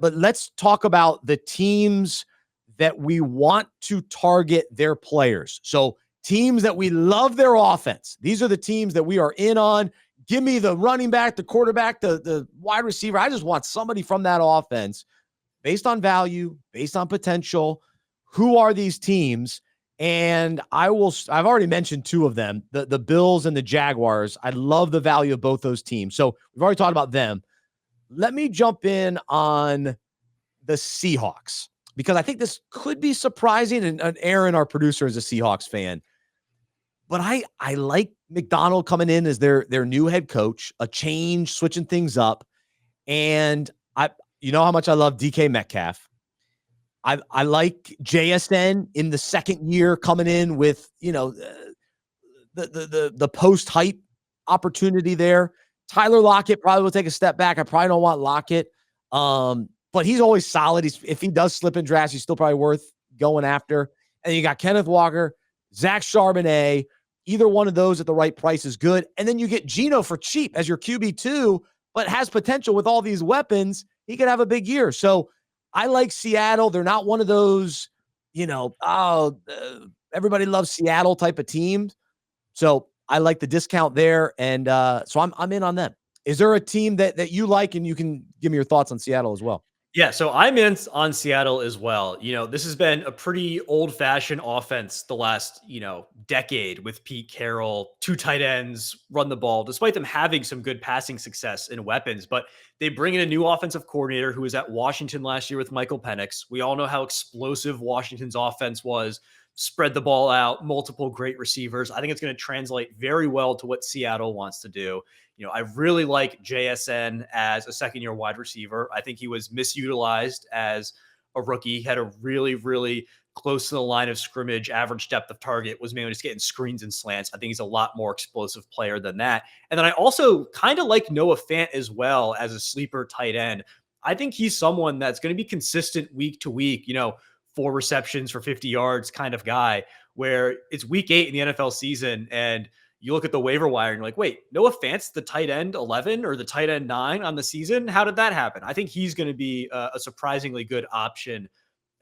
But let's talk about the teams that we want to target their players. So teams that we love their offense. These are the teams that we are in on. Give me the running back, the quarterback, the wide receiver. I just want somebody from that offense based on value, based on potential. Who are these teams? And I've already mentioned two of them, the Bills and the Jaguars. I love the value of both those teams. So we've already talked about them. Let me jump in on the Seahawks, because I think this could be surprising. And Aaron, our producer, is a Seahawks fan. But I like McDonald coming in as their new head coach, a change, switching things up. And you know how much I love DK Metcalf. I like JSN in the second year coming in with, the post-hype opportunity there. Tyler Lockett probably will take a step back. I probably don't want Lockett. But he's always solid. If he does slip in drafts, he's still probably worth going after. And you got Kenneth Walker, Zach Charbonnet. Either one of those at the right price is good. And then you get Geno for cheap as your QB2, but has potential with all these weapons. He could have a big year. So I like Seattle. They're not one of those, everybody loves Seattle type of teams. So I like the discount there. And so I'm in on them. Is there a team that you like, and you can give me your thoughts on Seattle as well? Yeah, so I'm in on Seattle as well. This has been a pretty old-fashioned offense the last, decade with Pete Carroll, two tight ends, run the ball, despite them having some good passing success and weapons. But they bring in a new offensive coordinator who was at Washington last year with Michael Penix. We all know how explosive Washington's offense was, spread the ball out, multiple great receivers. I think it's going to translate very well to what Seattle wants to do. I really like JSN as a second-year wide receiver. I think he was misutilized as a rookie. He had a really, really close to the line of scrimmage, average depth of target, was mainly just getting screens and slants. I think he's a lot more explosive player than that. And then I also kind of like Noah Fant as well as a sleeper tight end. I think he's someone that's going to be consistent week to week, 4 receptions for 50 yards kind of guy, where it's week 8 in the NFL season and you look at the waiver wire and you're like, wait, Noah Fant's the tight end 11 or the tight end 9 on the season? How did that happen? I think he's going to be a surprisingly good option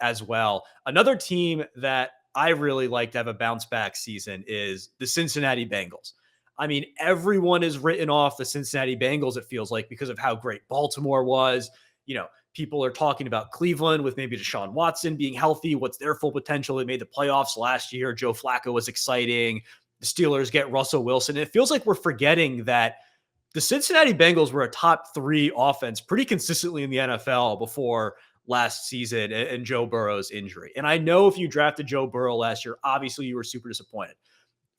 as well. Another team that I really like to have a bounce back season is the Cincinnati Bengals. I mean, everyone is written off the Cincinnati Bengals, it feels like, because of how great Baltimore was. People are talking about Cleveland with maybe Deshaun Watson being healthy. What's their full potential? They made the playoffs last year. Joe Flacco was exciting. The Steelers get Russell Wilson. It feels like we're forgetting that the Cincinnati Bengals were a top 3 offense pretty consistently in the NFL before last season and Joe Burrow's injury. And I know if you drafted Joe Burrow last year, obviously you were super disappointed.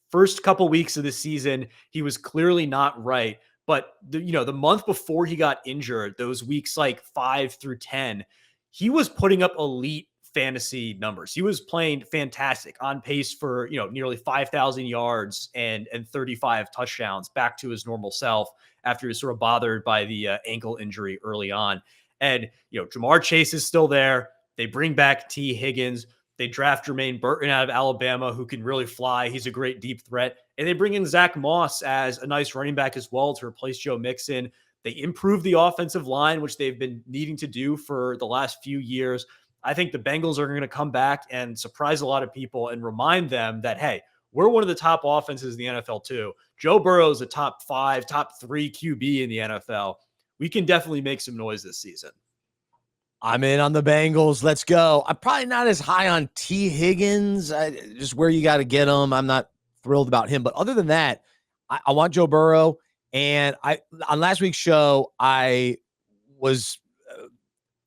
First couple weeks of the season, he was clearly not right. But the month before he got injured, those weeks like 5 through 10, he was putting up elite fantasy numbers. He was playing fantastic, on pace for, nearly 5,000 yards and 35 touchdowns, back to his normal self after he was sort of bothered by the ankle injury early on. And, Jamar Chase is still there. They bring back T. Higgins. They draft Jermaine Burton out of Alabama, who can really fly. He's a great deep threat. And they bring in Zach Moss as a nice running back as well to replace Joe Mixon. They improve the offensive line, which they've been needing to do for the last few years. I think the Bengals are going to come back and surprise a lot of people and remind them that, hey, we're one of the top offenses in the NFL too. Joe Burrow is a top 5, top 3 QB in the NFL. We can definitely make some noise this season. I'm in on the Bengals. Let's go. I'm probably not as high on T. Higgins, just where you got to get him. I'm not thrilled about him. But other than that, I want Joe Burrow. And on last week's show, I was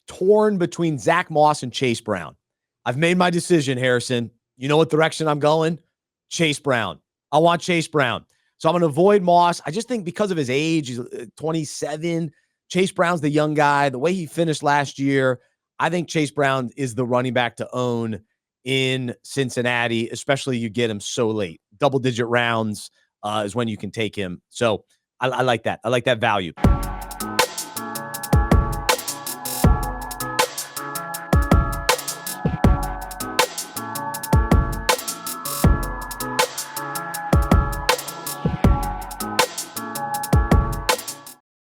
torn between Zach Moss and Chase Brown. I've made my decision, Harrison. You know what direction I'm going? Chase Brown. I want Chase Brown. So I'm going to avoid Moss. I just think because of his age, he's 27. Chase Brown's the young guy. The way he finished last year, I think Chase Brown is the running back to own in Cincinnati, especially you get him so late. Double-digit rounds is when you can take him. So I like that. I like that value.